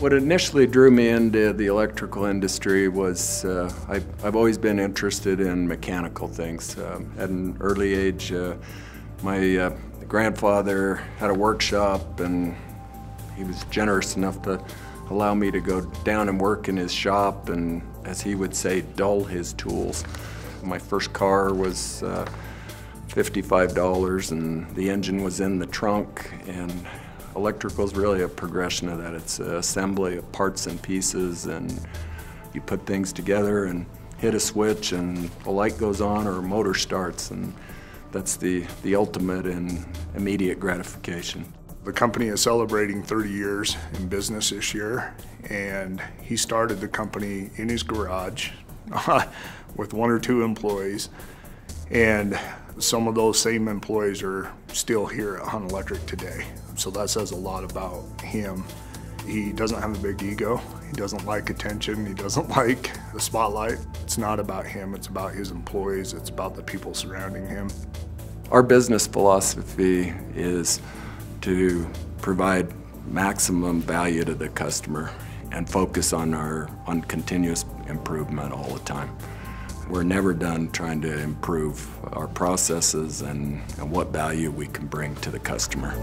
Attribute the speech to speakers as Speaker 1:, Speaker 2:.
Speaker 1: What initially drew me into the electrical industry was I've always been interested in mechanical things. At an early age, my grandfather had a workshop, and he was generous enough to allow me to go down and work in his shop and, as he would say, dull his tools. My first car was $55, and the engine was in the trunk, and electrical is really a progression of that. It's an assembly of parts and pieces, and you put things together and hit a switch and a light goes on or a motor starts, and that's the ultimate in immediate gratification.
Speaker 2: The company is celebrating 30 years in business this year, and he started the company in his garage with 1 or 2 employees, and some of those same employees are still here at Hunt Electric today. So that says a lot about him. He doesn't have a big ego. He doesn't like attention. He doesn't like the spotlight. It's not about him, it's about his employees. It's about the people surrounding him.
Speaker 1: Our business philosophy is to provide maximum value to the customer and focus on continuous improvement all the time. We're never done trying to improve our processes and what value we can bring to the customer.